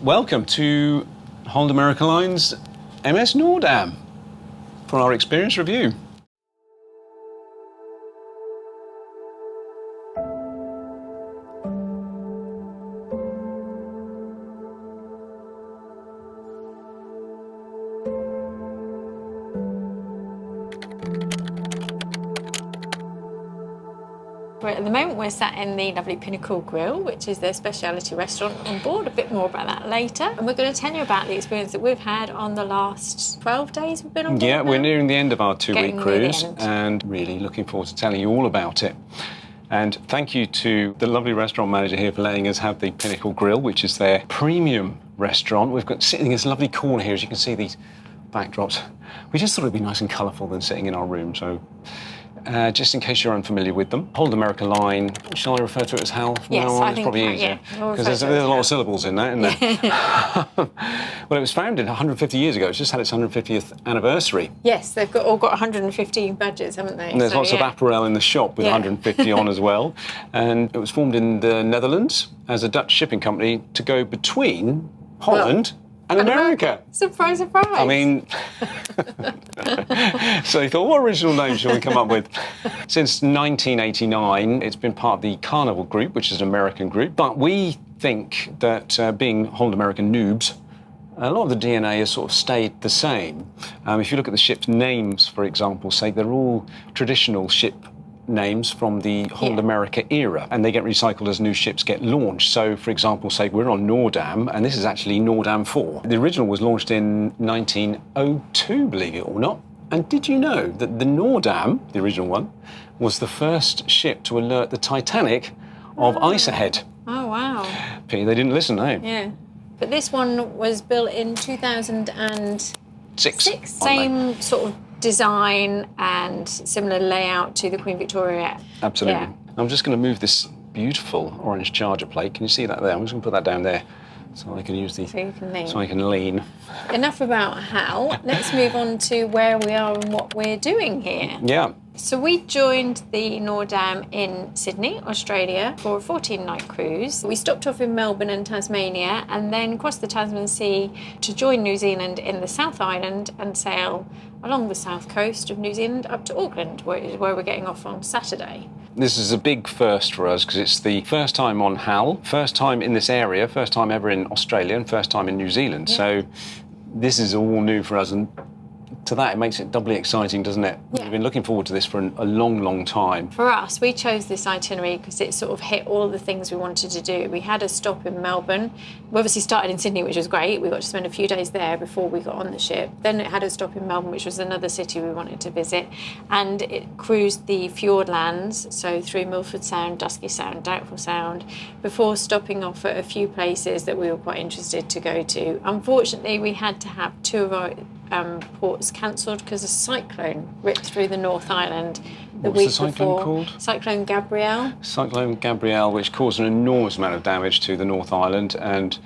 Welcome to Holland America Line's MS Noordam for our experience review. At the moment we're sat in the lovely Pinnacle Grill, which is their specialty restaurant on board. A bit more about that later. And we're going to tell you about the experience that we've had on the last 12 days we've been on board. Yeah, now. we're nearing the end of our two-week cruise end. and really looking forward to telling you all about it. And thank you to the lovely restaurant manager here for letting us have the Pinnacle Grill, which is their premium restaurant. We've got sitting in this lovely corner here, as you can see these backdrops. We just thought it'd be nice and colourful than sitting in our room, so just in case you're unfamiliar with them. Holland America Line, shall I refer to it as HAL from Yes, now on? I It's think probably that, easier. yeah. Because there's a lot of syllables in that, isn't there? Well, it was founded 150 years ago. It's just had its 150th anniversary. Yes, they've all got 150 badges, haven't they? And there's lots of apparel in the shop with 150 on as well. And it was formed in the Netherlands as a Dutch shipping company to go between Holland and America. Surprise, surprise. I mean, so they thought, what original name shall we come up with? Since 1989, it's been part of the Carnival Group, which is an American group. But we think that being Holland American noobs, a lot of the DNA has sort of stayed the same. If you look at the ship's names, for example's sake, they're all traditional ship names from the Holland America era, and they get recycled as new ships get launched. So, for example, say we're on Noordam, and this is actually Noordam 4. The original was launched in 1902, believe it or not. And did you know that the Noordam, the original one, was the first ship to alert the Titanic of ice ahead? Oh, wow. Pity they didn't listen, eh? Yeah. But this one was built in 2006. Same sort of design and similar layout to the Queen Victoria. Absolutely. Yeah. I'm just going to move this beautiful orange charger plate. Can you see that there? I'm just going to put that down there so I can use the... So you can lean. So I can lean. Enough about HAL. Let's move on to where we are and what we're doing here. Yeah. So we joined the Noordam in Sydney, Australia, for a 14-night cruise. We stopped off in Melbourne and Tasmania and then crossed the Tasman Sea to join New Zealand in the South Island and sail along the south coast of New Zealand up to Auckland, where we're getting off on Saturday. This is a big first for us because it's the first time on HAL, first time in this area, first time ever in Australia and first time in New Zealand. Yeah. So this is all new for us, and to that it makes it doubly exciting, doesn't it? Yeah. We've been looking forward to this for a long, long time. For us, we chose this itinerary because it sort of hit all the things we wanted to do. We had a stop in Melbourne. We obviously started in Sydney, which was great. We got to spend a few days there before we got on the ship. Then it had a stop in Melbourne, which was another city we wanted to visit. And it cruised the Fjordlands, so through Milford Sound, Dusky Sound, Doubtful Sound, before stopping off at a few places that we were quite interested to go to. Unfortunately, we had to have two of our ports cancelled because a cyclone ripped through the North Island the week before. What's the cyclone called? Cyclone Gabrielle. Cyclone Gabrielle, which caused an enormous amount of damage to the North Island, and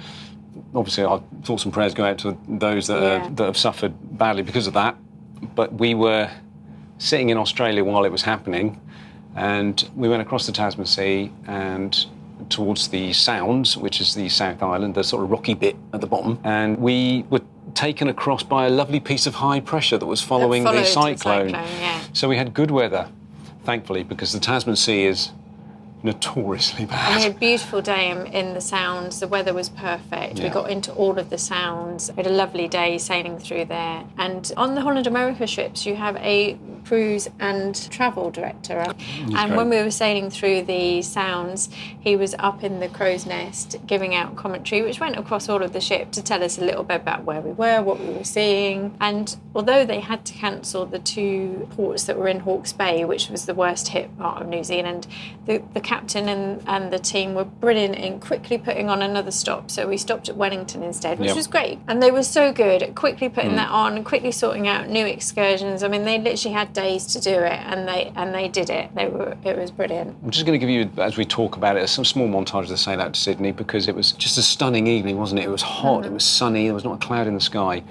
obviously our thoughts and prayers go out to those that have suffered badly because of that. But we were sitting in Australia while it was happening, and we went across the Tasman Sea and towards the Sounds, which is the South Island, the sort of rocky bit at the bottom, and we were taken across by a lovely piece of high pressure that was following the cyclone. So we had good weather, thankfully, because the Tasman Sea is notoriously bad. And we had a beautiful day in the Sounds. The weather was perfect. Yeah. We got into all of the Sounds. We had a lovely day sailing through there. And on the Holland America ships, you have a cruise and travel director. And when we were sailing through the Sounds, he was up in the crow's nest giving out commentary, which went across all of the ship to tell us a little bit about where we were, what we were seeing. And although they had to cancel the two ports that were in Hawke's Bay, which was the worst hit part of New Zealand, the captain and the team were brilliant in quickly putting on another stop. So we stopped at Wellington instead, which was great. And they were so good at quickly putting that on and quickly sorting out new excursions. I mean, they literally had days to do it, and they did it. It was brilliant. I'm just going to give you, as we talk about it, some small montage of the sail out to Sydney, because it was just a stunning evening, wasn't it? It was hot, it was sunny, there was not a cloud in the sky,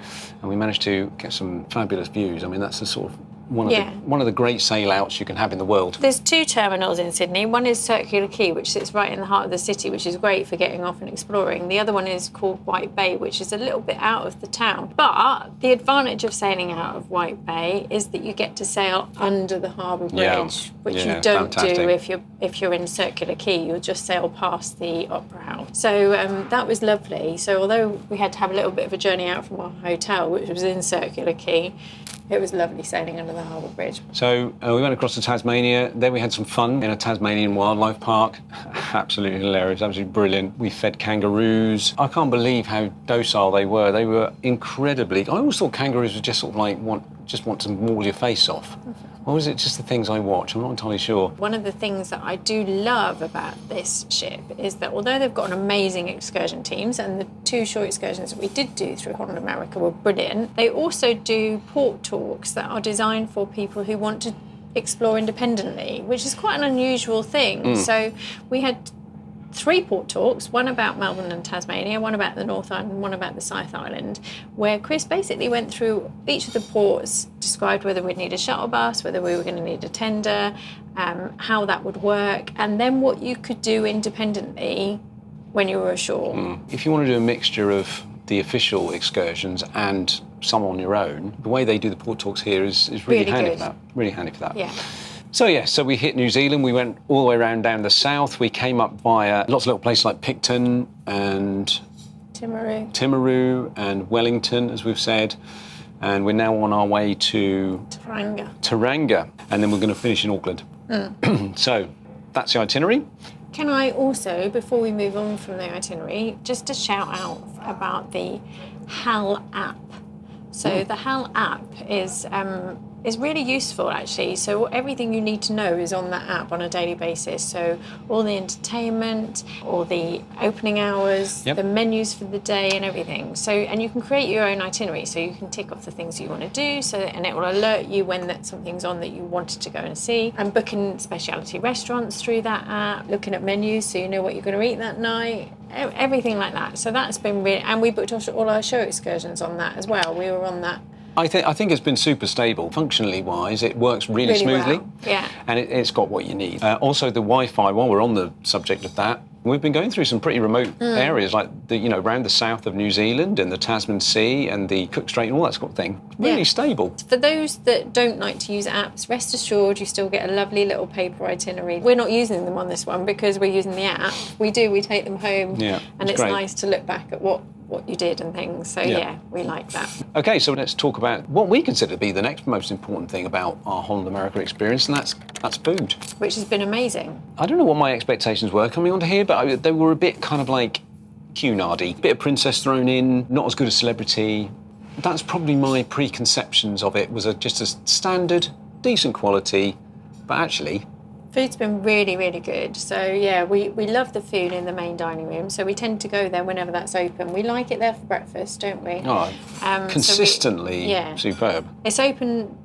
and we managed to get some fabulous views. I mean, that's the sort of one of the great sail outs you can have in the world. There's 2 terminals in Sydney. One is Circular Quay, which sits right in the heart of the city, which is great for getting off and exploring. The other one is called White Bay, which is a little bit out of the town. But the advantage of sailing out of White Bay is that you get to sail under the harbour bridge, which you don't do if you're in Circular Quay. You'll just sail past the Opera House. So that was lovely. So although we had to have a little bit of a journey out from our hotel, which was in Circular Quay, it was lovely sailing under the harbour bridge. So we went across to Tasmania. There we had some fun in a Tasmanian wildlife park. Absolutely hilarious, absolutely brilliant. We fed kangaroos. I can't believe how docile they were. They were incredibly... I always thought kangaroos were just sort of like want to maul your face off. Or was it just the things I watch? I'm not entirely sure. One of the things that I do love about this ship is that although they've got an amazing excursion teams, and the 2 short excursions that we did do through Holland America were brilliant, they also do port talks that are designed for people who want to explore independently, which is quite an unusual thing. So we had 3 port talks, one about Melbourne and Tasmania, one about the North Island, one about the South Island, where Chris basically went through each of the ports, described whether we'd need a shuttle bus, whether we were going to need a tender, how that would work, and then what you could do independently when you were ashore. If you want to do a mixture of the official excursions and some on your own, the way they do the port talks here is really handy for that. Really handy for that. Yeah. So we hit New Zealand. We went all the way around down the south. We came up via lots of little places like Picton and Timaru and Wellington, as we've said. And we're now on our way to Tauranga. And then we're going to finish in Auckland. So that's the itinerary. Can I also, before we move on from the itinerary, just to shout out about the HAL app. So the HAL app is really useful, actually. So everything you need to know is on that app on a daily basis. So all the entertainment, all the opening hours, the menus for the day and everything. So, and you can create your own itinerary. So you can tick off the things you want to do, and it will alert you when something's on that you wanted to go and see. And booking specialty restaurants through that app, looking at menus so you know what you're going to eat that night, everything like that. So that's been really, and we booked all our show excursions on that as well. We were on that. I think it's been super stable. Functionally wise, it works really smoothly. Well. Yeah. And it's got what you need. Also, the Wi-Fi, while we're on the subject of that, we've been going through some pretty remote areas, like around the south of New Zealand and the Tasman Sea and the Cook Strait and all that sort of thing. Really stable. For those that don't like to use apps, rest assured you still get a lovely little paper itinerary. We're not using them on this one because we're using the app. We take them home, and it's nice to look back at what you did and things. So we like that. Okay, so let's talk about what we consider to be the next most important thing about our Holland America experience, and that's food. Which has been amazing. I don't know what my expectations were coming onto here, but they were a bit kind of like Cunardy. Bit of princess thrown in, not as good as Celebrity. That's probably my preconceptions of it, was just a standard, decent quality, but actually... Food's been really, really good. So, we love the food in the main dining room. So we tend to go there whenever that's open. We like it there for breakfast, don't we? Oh, consistently superb. It's open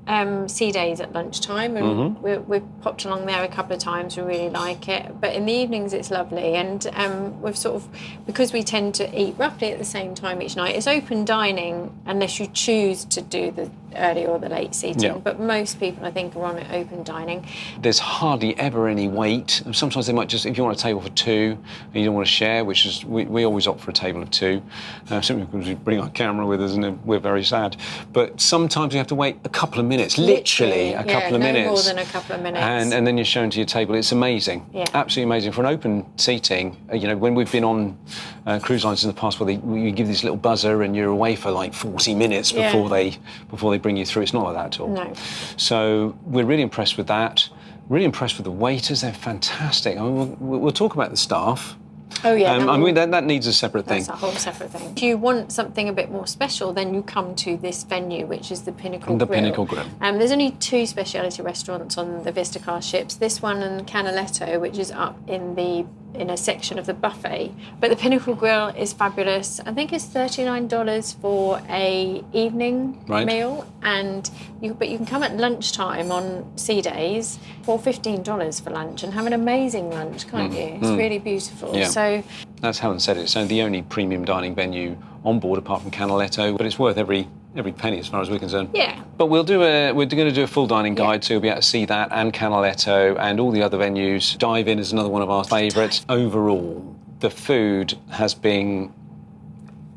sea days at lunchtime, and we've popped along there a couple of times. We really like it. But in the evenings, it's lovely. And we've sort of, because we tend to eat roughly at the same time each night, it's open dining unless you choose to do the early or the late seating. Yeah. But most people, I think, are on open dining. There's hardly ever any wait. Sometimes they might just, if you want a table for 2 and you don't want to share, which is, we always opt for a table of 2, simply because we bring our camera with us and we're very sad. But sometimes you have to wait a couple of minutes, literally a couple of minutes. No more than a couple of minutes. And then you're shown to your table. It's amazing. Yeah. Absolutely amazing. For an open seating, when we've been on cruise lines in the past where you give this little buzzer and you're away for like 40 minutes before they bring you through. It's not like that at all. No. So we're really impressed with that. Really impressed with the waiters. They're fantastic. I mean, we'll talk about the staff. Oh, yeah. That needs a separate thing. That's a whole separate thing. If you want something a bit more special, then you come to this venue, which is the Pinnacle Grill. Pinnacle Grill. There's only 2 specialty restaurants on the Vista class ships. This one and Canaletto, which is up in a section of the buffet. But the Pinnacle Grill is fabulous. I think it's $39 for a evening meal, and you can come at lunchtime on sea days for $15 for lunch and have an amazing lunch, can't you? It's really beautiful. Yeah. So that's Helen said it. It's the only premium dining venue on board apart from Canaletto, but it's worth every every penny as far as we're concerned. Yeah. But we're going to do a full dining guide, so you'll be able to see that and Canaletto and all the other venues. Dive In is another one of our favourites. Overall, the food has been...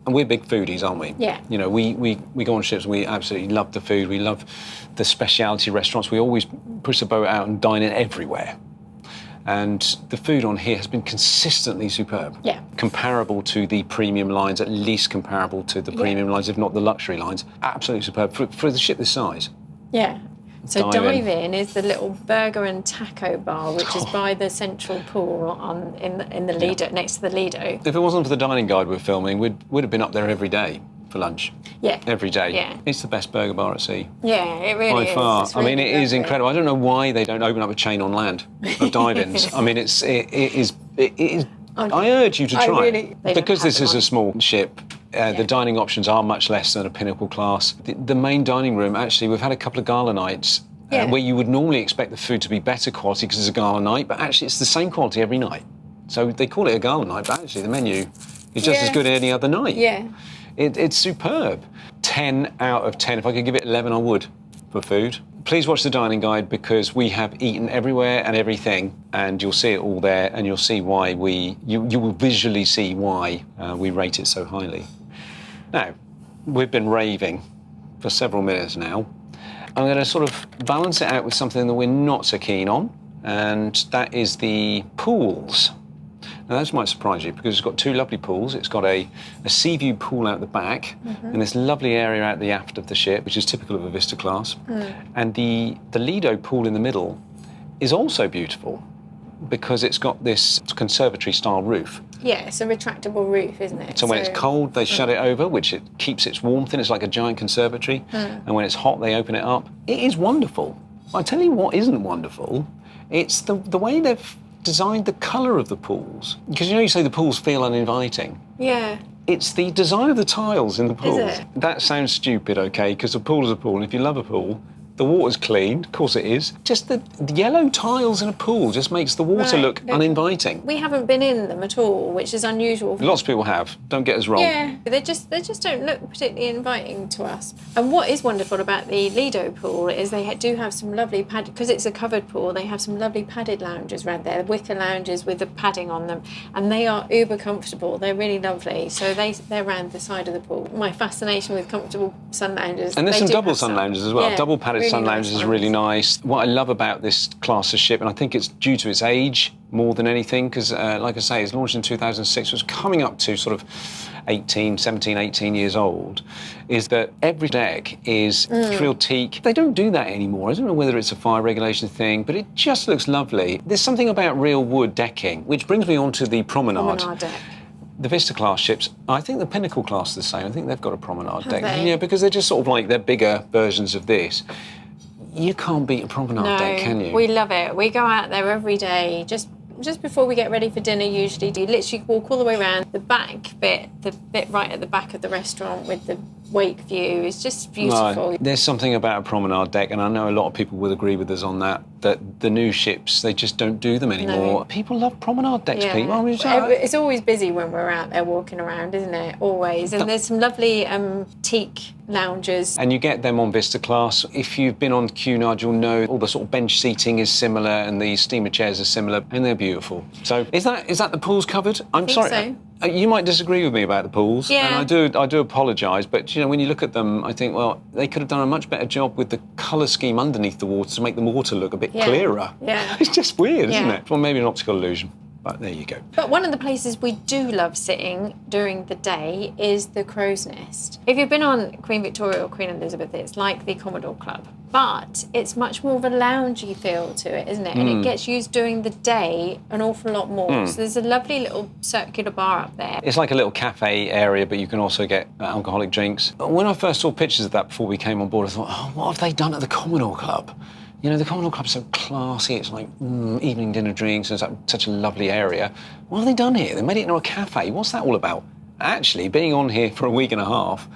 And we're big foodies, aren't we? Yeah. You know, we go on ships and we absolutely love the food. We love the specialty restaurants. We always push the boat out and dine in everywhere. And the food on here has been consistently superb. Yeah. Comparable to the premium lines, at least comparable to the premium lines, if not the luxury lines. Absolutely superb for the ship this size. Yeah. So Dive Dive In is the little burger and taco bar, which is by the central pool in the Lido, next to the Lido. If it wasn't for the dining guide we're filming, we'd have been up there every day for lunch. Yeah. Every day. Yeah. It's the best burger bar at sea. Yeah, it really By is. far. It's I mean, really it is lovely. incredible. I don't know why they don't open up a chain on land of dive-ins. I mean, it is. I urge you to try it. They don't Because have this them is on. a small ship. The dining options are much less than a Pinnacle class. The main dining room, actually, we've had a couple of gala nights where you would normally expect the food to be better quality because it's a gala night, but actually it's the same quality every night. So they call it a gala night, but actually the menu is just as good any other night. Yeah. It's superb. 10 out of 10. If I could give it 11, I would for food. Please watch the dining guide because we have eaten everywhere and everything, and you'll see it all there, and you'll see why you will visually see why we rate it so highly. Now, we've been raving for several minutes now. I'm going to sort of balance it out with something that we're not so keen on, and that is the pools. Now, this might surprise you because it's got two lovely pools. It's got a sea view pool out the back and this lovely area out the aft of the ship, which is typical of a Vista class. And the Lido pool in the middle is also beautiful because it's got this conservatory-style roof. Yeah, it's a retractable roof, isn't it? So when it's cold, they shut it over, which it keeps its warmth in. It's like a giant conservatory. And when it's hot, they open it up. It is wonderful. I tell you what isn't wonderful. It's the way they've designed the colour of the pools. Because you say the pools feel uninviting. Yeah. It's the design of the tiles in the pools. Is it? That sounds stupid, OK, because a pool is a pool, and if you love a pool, the water's clean, of course it is. Just the yellow tiles in a pool just makes the water look uninviting. We haven't been in them at all, which is unusual. Lots of people have, don't get us wrong. Yeah, they just don't look particularly inviting to us. And what is wonderful about the Lido pool is they do have some lovely padded, because it's a covered pool, they have some lovely padded lounges around there, wicker lounges with the padding on them, and they are uber comfortable. They're really lovely. So they're around the side of the pool. My fascination with comfortable sun lounges. And there's some do double have sun some. lounges as well. Yeah, Double padded really sun nice lounges is ones. really nice. What I love about this class of ship, and I think it's due to its age more than anything, because like I say, it's launched in 2006, it was coming up to sort of 17, 18 years old, is that every deck is real teak. They don't do that anymore. I don't know whether it's a fire regulation thing, but it just looks lovely. There's something about real wood decking, which brings me on to the promenade. Promenade deck. The Vista class ships, I think the Pinnacle class is the same. I think they've got a promenade deck. they? Yeah, because they're just sort of like, they're bigger versions of this. You can't beat a promenade deck, can you? We love it. We go out there every day, just before we get ready for dinner usually. You literally walk all the way around. The back bit, the bit right at the back of the restaurant with the wake view is just beautiful. No, there's something about a promenade deck, and I know a lot of people will agree with us on that the new ships, they just don't do them anymore. No. People love promenade decks, Yeah. people. I mean, It's always busy when we're out there walking around, isn't it? Always. And there's some lovely teak lounges. and you get them on Vista class. If you've been on Cunard, you'll know all the sort of bench seating is similar and the steamer chairs are similar, and they're beautiful. So is that the pools covered? I'm think sorry. You might disagree with me about the pools, Yeah. and I do apologise, but when you look at them, I think, well, they could have done a much better job with the colour scheme underneath the water to make the water look a bit clearer. Yeah. It's just weird, isn't Yeah. it? Well, maybe an optical illusion, but there you go. But one of the places we do love sitting during the day is the Crow's Nest. If you've been on Queen Victoria or Queen Elizabeth, it's like the Commodore Club. But it's much more of a loungy feel to it, isn't it? And it gets used during the day an awful lot more. So there's a lovely little circular bar up there. It's like a little cafe area, but you can also get alcoholic drinks. When I first saw pictures of that before we came on board, I thought, oh, what have they done at the Commodore Club? The Commodore Club's so classy. It's like evening dinner drinks, and it's such a lovely area. What have they done here? They made it into a cafe. What's that all about? Actually, being on here for a week and a half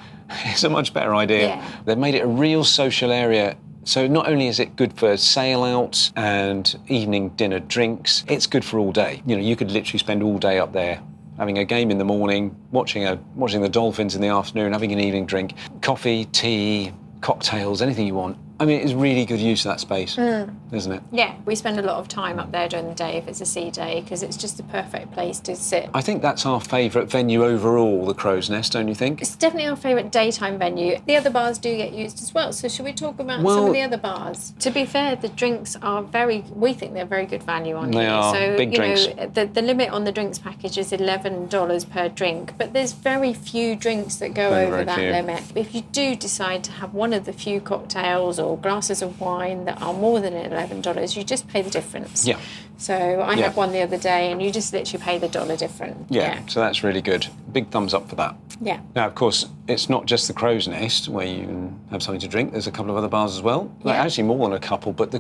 is a much better idea. Yeah. They've made it a real social area. So not only is it good for sail outs and evening dinner drinks, it's good for all day. You could literally spend all day up there having a game in the morning, watching the dolphins in the afternoon, having an evening drink, coffee, tea, cocktails, anything you want. I mean, it's really good use of that space, isn't it? Yeah, we spend a lot of time up there during the day if it's a sea day because it's just the perfect place to sit. I think that's our favourite venue overall, the Crow's Nest, don't you think? It's definitely our favourite daytime venue. The other bars do get used as well, so should we talk about some of the other bars? To be fair, the drinks are we think they're very good value on here. They are, so, big drinks. The limit on the drinks package is $11 per drink, but there's very few drinks that go over that limit. If you do decide to have one of the few cocktails or glasses of wine that are more than $11, you just pay the difference. Yeah. So I had one the other day and you just literally pay the $1 difference. Yeah, so that's really good. Big thumbs up for that. Yeah. Now, of course, it's not just the Crow's Nest where you can have something to drink. There's a couple of other bars as well. Yeah. Actually, more than a couple, but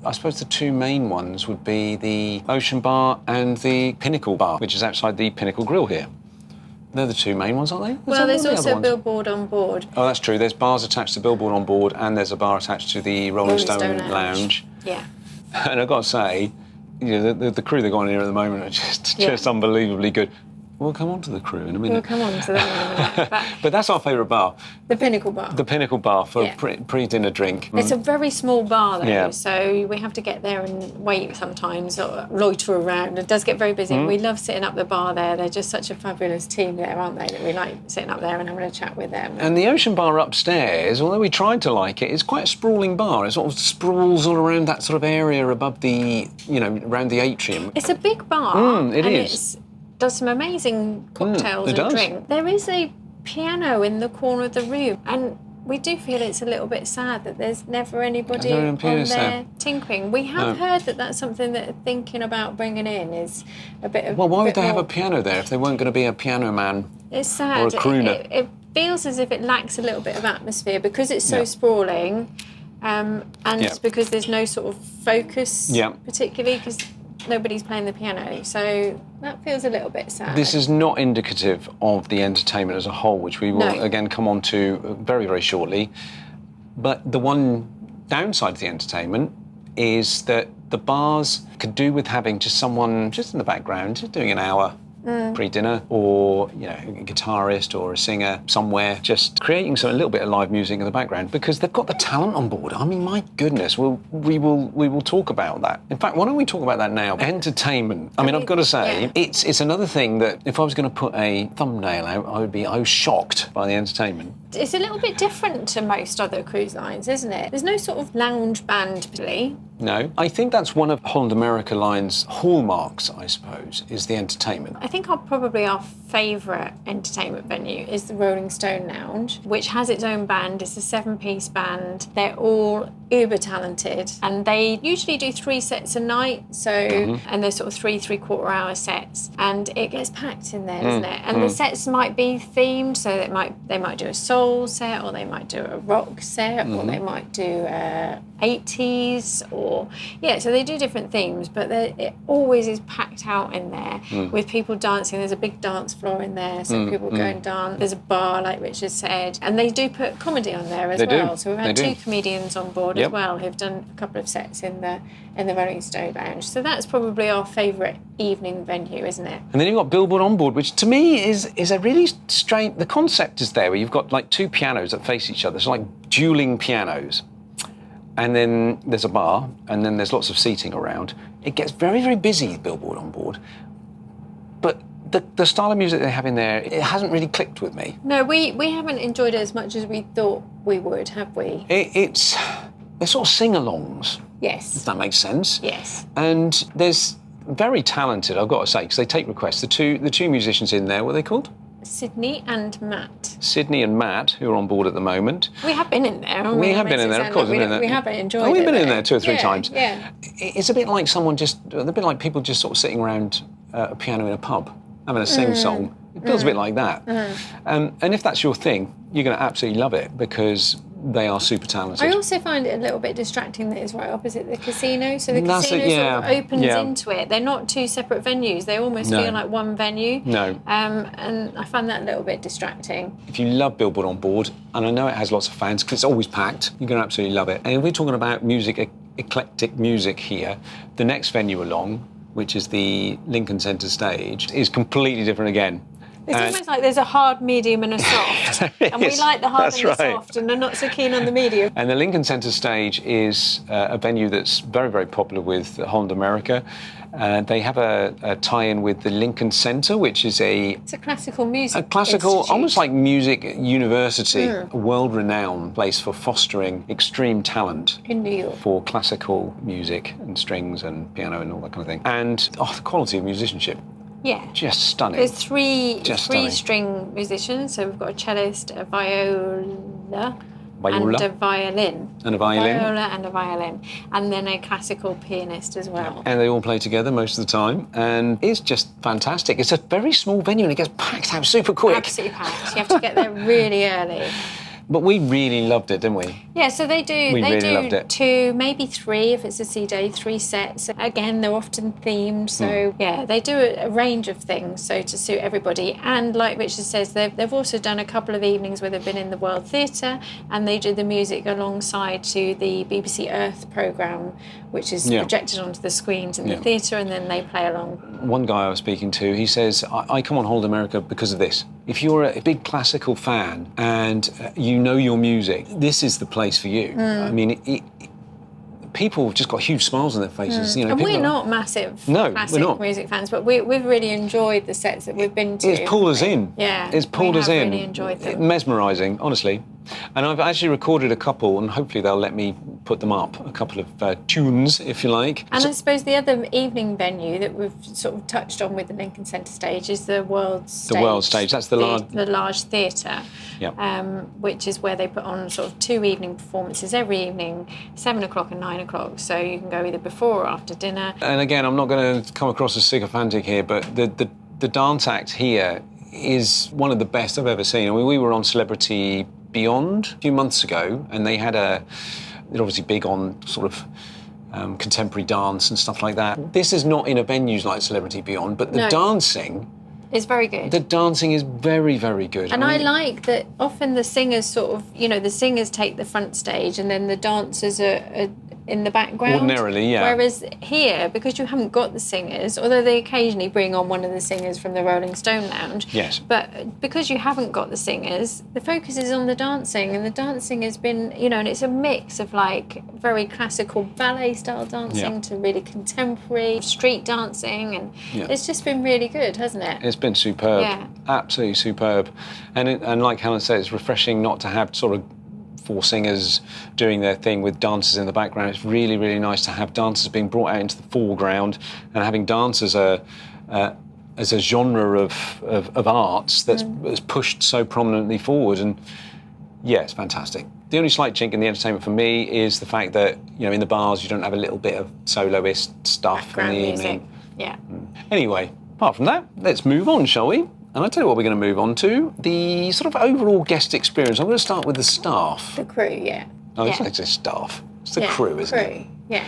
I suppose the two main ones would be the Ocean Bar and the Pinnacle Bar, which is outside the Pinnacle Grill here. They're the two main ones, aren't they? There's also a Billboard on board. Oh, that's true. There's bars attached to Billboard on board, and there's a bar attached to the Rolling Stone Lounge. Yeah. And I've got to say, the crew that go on here at the moment are just unbelievably good. We'll come on to the crew in a minute. We'll come on to that in a minute. But that's our favourite bar. The Pinnacle Bar. The Pinnacle Bar for a pre-dinner drink. It's a very small bar, though, so we have to get there and wait sometimes, or loiter around. It does get very busy. We love sitting up the bar there. They're just such a fabulous team there, aren't they, that we like sitting up there and having a chat with them. And the Ocean Bar upstairs, although we tried to like it, it's quite a sprawling bar. It sort of sprawls all around that sort of area above the, around the atrium. It's a big bar. It is. It does some amazing cocktails and drink. There is a piano in the corner of the room, and we do feel it's a little bit sad that there's never anybody on there tinkering. We have heard that that's something that they're thinking about bringing in, is a bit of... Well, why would they have a piano there if they weren't going to be a piano man? It's sad. Or a crooner? It feels as if it lacks a little bit of atmosphere because it's so sprawling, and because there's no sort of focus particularly, because nobody's playing the piano, so that feels a little bit sad. This is not indicative of the entertainment as a whole, which we will again come on to very, very shortly. But the one downside of the entertainment is that the bars could do with having just someone just in the background, just doing an hour pre-dinner, or a guitarist or a singer somewhere, just creating a little bit of live music in the background, because they've got the talent on board. I mean, my goodness, we will talk about that. In fact, why don't we talk about that now? Entertainment. I mean, I've got to say, it's another thing that if I was going to put a thumbnail out, I was shocked by the entertainment. It's a little bit different to most other cruise lines, isn't it? There's no sort of lounge band, really. No. I think that's one of Holland America Line's hallmarks, I suppose, is the entertainment. I think probably our favourite entertainment venue is the Rolling Stone Lounge, which has its own band. It's a 7-piece band. They're all uber talented, and they usually do 3 sets a night, and they're sort of 3 3/4 hour sets, and it gets packed in there, doesn't it? And the sets might be themed, so they might do a soul set, or they might do a rock set, or they might do 80s, or so they do different themes, but it always is packed out in there with people dancing. There's a big dance floor in there, so people go and dance. There's a bar, like Richard said, and they do put comedy on there as well. So we've had 2 comedians on board as well who've done a couple of sets in the Rolling Stone Lounge. So that's probably our favourite evening venue, isn't it? And then you've got Billboard on board, which to me is a really strange... The concept is there where you've got like 2 pianos that face each other, so like dueling pianos. And then there's a bar, and then there's lots of seating around. It gets very, very busy, Billboard on board. But the style of music they have in there, it hasn't really clicked with me. No, we haven't enjoyed it as much as we thought we would, have we? They're sort of sing-alongs. Yes. If that makes sense. Yes. And there's very talented, I've got to say, because they take requests. The two musicians in there, what are they called? Sydney and Matt. Sydney and Matt, who are on board at the moment. We have been in there. We have been in there, of course. We have enjoyed it. We've been in there 2 or 3 times. Yeah. It's a bit like people just sort of sitting around a piano in a pub, having a sing-song. It feels a bit like that. And if that's your thing, you're going to absolutely love it, because they are super talented. I also find it a little bit distracting that it's right opposite the casino. So the casino sort of opens into it. They're not 2 separate venues. They almost feel like one venue. No. And I find that a little bit distracting. If you love Billboard on board, and I know it has lots of fans because it's always packed, you're going to absolutely love it. And if we're talking about music, eclectic music here, the next venue along which is the Lincoln Center stage, is completely different again. It's almost like there's a hard, medium and a soft. And we like the hard and the soft and are not so keen on the medium. And the Lincoln Center stage is a venue that's very, very popular with Holland America. They have a tie-in with the Lincoln Center, which is It's a classical music institute. Almost like music university, Mm. a world-renowned place for fostering extreme talent. In New York. For classical music and strings and piano and all that kind of thing. And the quality of musicianship. Yeah. Just stunning. There's three stunning. string musicians. So we've got a cellist, a viola. And a violin. And a violin. Viola and a violin. And then a classical pianist as well. And they all play together most of the time. And it's just fantastic. It's a very small venue and it gets packed out super quick. Absolutely packed. You have to get there really early. But we really loved it, didn't we? Yeah, so they do loved it. 2, maybe 3 if it's a C day, 3 sets. Again, they're often themed, so yeah, they do a range of things so to suit everybody. And like Richard says, they've also done a couple of evenings where they've been in the World Theatre and they do the music alongside to the BBC Earth programme, which is projected onto the screens in the theatre, and then they play along. One guy I was speaking to, he says, I come on Holland America because of this. If you're a big classical fan and you know your music, this is the place for you. I mean, people have just got huge smiles on their faces. You know, and we're not massive classic music fans, but we've really enjoyed the sets that we've been to. It's pulled us in. Yeah, it's pulled us in. Really enjoyed them. Mesmerising, honestly. And I've actually recorded a couple, and hopefully they'll let me put them up. A couple of tunes, if you like. And I suppose the other evening venue that we've sort of touched on with the Lincoln Center stage is the World Stage. The World Stage, that's the large theatre. Yeah. Which is where they put on sort of 2 evening performances every evening, 7 o'clock and 9 o'clock. So you can go either before or after dinner. And again, I'm not going to come across as sycophantic here, but the dance act here is one of the best I've ever seen. I mean, we were on Celebrity Beyond a few months ago, and they had they're obviously big on sort of contemporary dance and stuff like that. This is not in a venues like Celebrity Beyond, but the dancing... It's very good. The dancing is very, very good. And I like that often the singers sort of, the singers take the front stage and then the dancers are in the background. Ordinarily, yeah. Whereas here, because you haven't got the singers, although they occasionally bring on one of the singers from the Rolling Stone Lounge. Yes. But because you haven't got the singers, the focus is on the dancing, and the dancing has been, and it's a mix of like very classical ballet style dancing to really contemporary street dancing, and it's just been really good, hasn't it? It's been superb. Yeah. Absolutely superb. And like Helen said, it's refreshing not to have sort of 4 singers doing their thing with dancers in the background. It's really, really nice to have dancers being brought out into the foreground and having dance as a genre of arts that's pushed so prominently forward. And yeah, it's fantastic. The only slight chink in the entertainment for me is the fact that, in the bars you don't have a little bit of soloist stuff background in the music. evening. Yeah. Anyway, apart from that, let's move on, shall we? And I'll tell you what we're going to move on to, the sort of overall guest experience. I'm going to start with the staff. The crew, yeah. Oh, it's not just staff. It's the crew, isn't it? Yeah.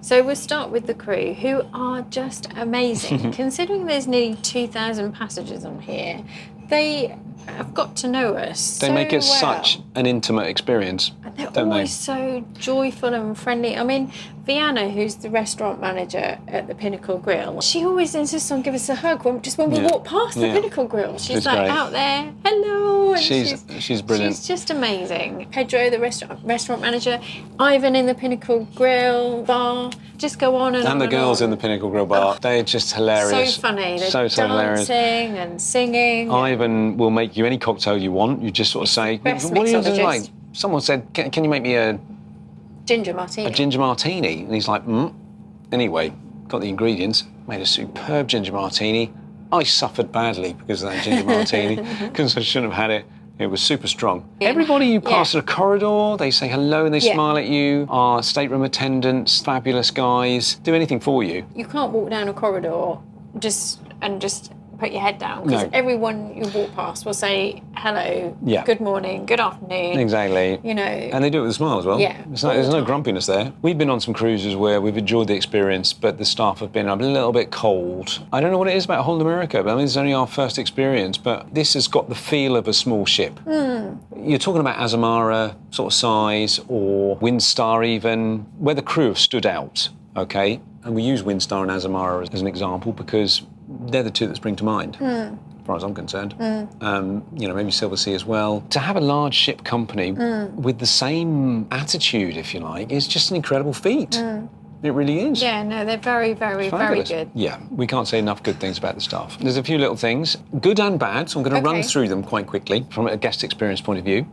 So we'll start with the crew, who are just amazing. Considering there's nearly 2,000 passengers on here, they have got to know us They make it such an intimate experience, and they're always so joyful and friendly. I mean, Vianna, who's the restaurant manager at the Pinnacle Grill, she always insists on giving us a hug when we walk past the Pinnacle Grill. She's like great. Out there, hello. And she's brilliant. She's just amazing. Pedro, the restaurant manager, Ivan in the Pinnacle Grill bar. Just go on and on. And the girls in the Pinnacle Grill bar, they're just hilarious. So funny. They're so hilarious. Dancing and singing. Ivan will make you any cocktail you want. You just sort of say, what are you doing? Like, someone said, can you make me a ginger martini? A ginger martini. And he's like, Anyway, got the ingredients, made a superb ginger martini. I suffered badly because of that ginger martini, because I shouldn't have had it. It was super strong. Yeah. Everybody you pass in a corridor, they say hello and they smile at you. Our stateroom attendants, fabulous guys, do anything for you. You can't walk down a corridor just put your head down, because everyone you walk past will say hello, good morning, good afternoon. Exactly. And they do it with a smile as well. Yeah. There's no grumpiness there. We've been on some cruises where we've enjoyed the experience, but the staff have been a little bit cold. I don't know what it is about Holland America, but I mean, it's only our first experience, but this has got the feel of a small ship. You're talking about Azamara sort of size, or Windstar even, where the crew have stood out, okay? And we use Windstar and Azamara as an example because they're the two that spring to mind, as far as I'm concerned. Maybe Silver Sea as well. To have a large ship company with the same attitude, if you like, is just an incredible feat. It really is. Yeah, no, they're very, very, very good. Yeah, we can't say enough good things about the staff. There's a few little things, good and bad, so I'm going to run through them quite quickly from a guest experience point of view.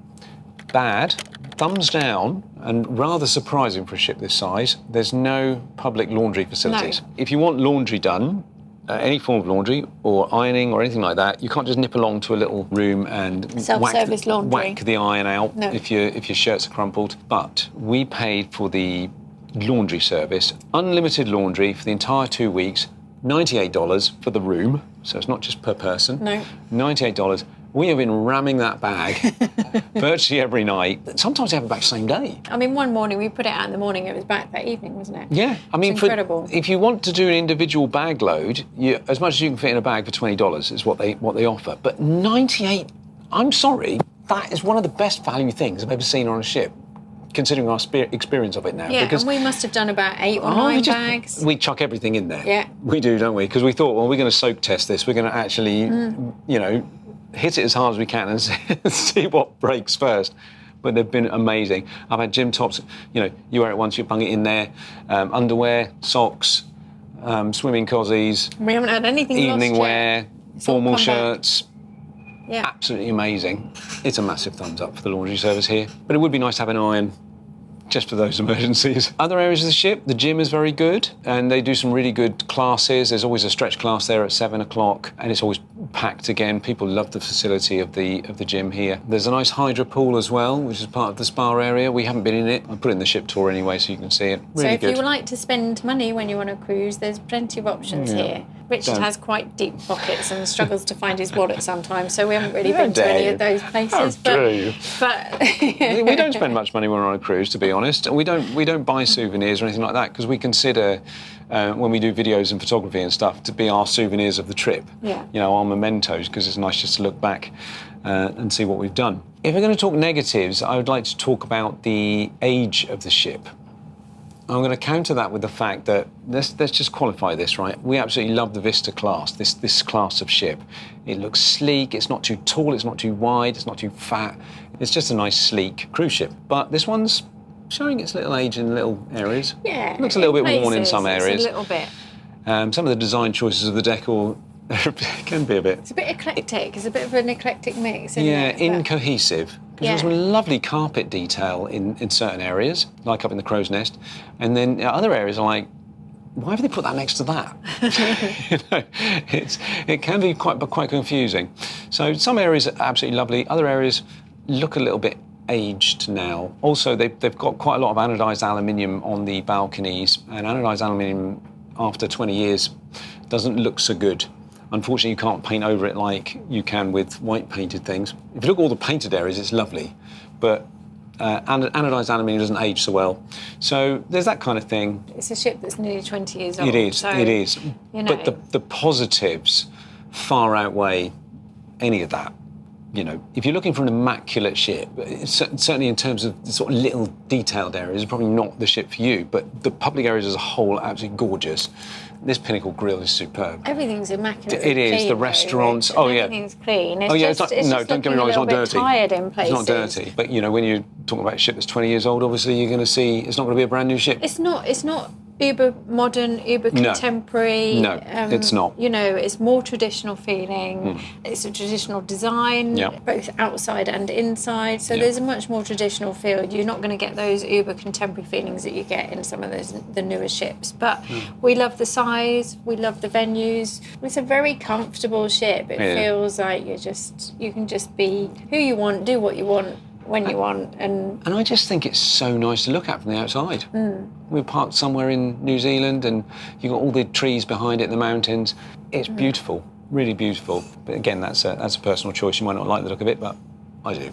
Bad, thumbs down, and rather surprising for a ship this size, there's no public laundry facilities. No. If you want laundry done, any form of laundry or ironing or anything like that, you can't just nip along to a little room and self-service laundry. Whack the iron out if your shirts are crumpled. But we paid for the laundry service, unlimited laundry for the entire 2 weeks, $98 for the room, so it's not just per person. No. $98. We have been ramming that bag virtually every night. Sometimes they have it back same day. I mean, one morning we put it out in the morning, it was back that evening, wasn't it? Yeah, I mean, it's incredible. If you want to do an individual bag load, as much as you can fit in a bag for $20 is what they offer. But 98, I'm sorry, that is one of the best value things I've ever seen on a ship, considering our experience of it now. Yeah, because and we must have done about 8 or 9 bags. We chuck everything in there. Yeah. We do, don't we? Because we thought, well, we're going to soak test this. We're going to actually, hit it as hard as we can and see what breaks first. But they've been amazing. I've had gym tops, you wear it once, you bung it in there. Underwear, socks, swimming cozies. We haven't had anything evening lost wear, yet. formal shirts. Yeah. Absolutely amazing. It's a massive thumbs up for the laundry service here. But it would be nice to have an iron just for those emergencies. Other areas of the ship, the gym is very good, and they do some really good classes. There's always a stretch class there at 7 o'clock, and it's always packed again. People love the facility of the gym here. There's a nice hydro pool as well, which is part of the spa area. We haven't been in it. I put it in the ship tour anyway, so you can see it. Really good. So if you would like to spend money when you're on a cruise, there's plenty of options here. Richard has quite deep pockets and struggles to find his wallet sometimes, so we haven't really been to any of those places. But we don't spend much money when we're on a cruise, to be honest. And we don't buy souvenirs or anything like that because we consider when we do videos and photography and stuff to be our souvenirs of the trip. Yeah. Our mementos, because it's nice just to look back and see what we've done. If we're going to talk negatives, I would like to talk about the age of the ship. I'm going to counter that with the fact that, let's just qualify this, right? We absolutely love the Vista class, this class of ship. It looks sleek, it's not too tall, it's not too wide, it's not too fat. It's just a nice, sleek cruise ship. But this one's showing its little age in little areas. Yeah. It looks a little bit worn in some areas. A little bit. Some of the design choices of the decor can be a bit... It's a bit eclectic. It's a bit of an eclectic mix, isn't yeah, it? incohesive. There's some lovely carpet detail in certain areas, like up in the crow's nest. And then other areas are like, why have they put that next to that? It can be quite confusing. So some areas are absolutely lovely. Other areas look a little bit aged now. Also, they've got quite a lot of anodised aluminium on the balconies, and anodised aluminium after 20 years doesn't look so good. Unfortunately, you can't paint over it like you can with white painted things. If you look at all the painted areas, it's lovely, but anodised aluminium doesn't age so well. So there's that kind of thing. It's a ship that's nearly 20 years old. It is. But the positives far outweigh any of that. If you're looking for an immaculate ship, certainly in terms of the sort of little detailed areas, it's probably not the ship for you, but the public areas as a whole are absolutely gorgeous. This Pinnacle grill is superb. Everything's immaculate. It is. The restaurants. Everything's clean. It's don't get me wrong, it's not dirty. Tired in places. It's not dirty. But when you're talking about a ship that's 20 years old, obviously you're going to see it's not going to be a brand new ship. It's not uber modern, uber contemporary. No, it's not. It's more traditional feeling. It's a traditional design, both outside and inside. So there's a much more traditional feel. You're not going to get those uber contemporary feelings that you get in some of the newer ships. But we love the size. We love the venues. It's a very comfortable ship. It feels like you can just be who you want, do what you want, when you want. And I just think it's so nice to look at from the outside. We're parked somewhere in New Zealand and you've got all the trees behind it in the mountains. It's beautiful, really beautiful. But again, that's a personal choice. You might not like the look of it, but I do.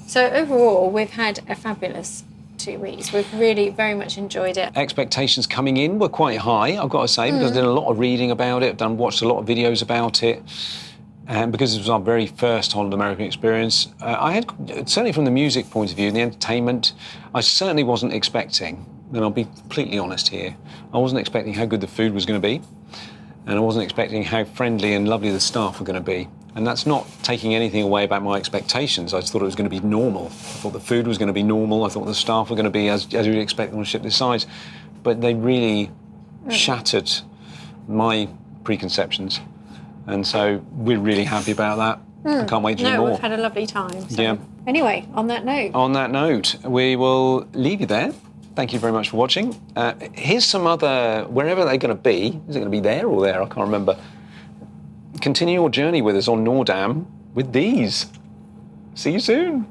So overall, we've had a fabulous 2 weeks. We've really very much enjoyed it. Expectations coming in were quite high, I've got to say, because I did a lot of reading about it, watched a lot of videos about it. And because it was our very first Holland American experience, I had, certainly from the music point of view, the entertainment, I certainly wasn't expecting and I'll be completely honest here, I wasn't expecting how good the food was going to be, and I wasn't expecting how friendly and lovely the staff were going to be. And that's not taking anything away about my expectations. I just thought it was going to be normal. I thought the food was going to be normal. I thought the staff were going to be as you'd expect on a ship this size. But they really shattered my preconceptions. And so we're really happy about that. I can't wait to do more. We've had a lovely time. So. Yeah. Anyway, on that note, we will leave you there. Thank you very much for watching. Here's some other, wherever they're going to be. Is it going to be there or there? I can't remember. Continue your journey with us on Noordam with these. See you soon.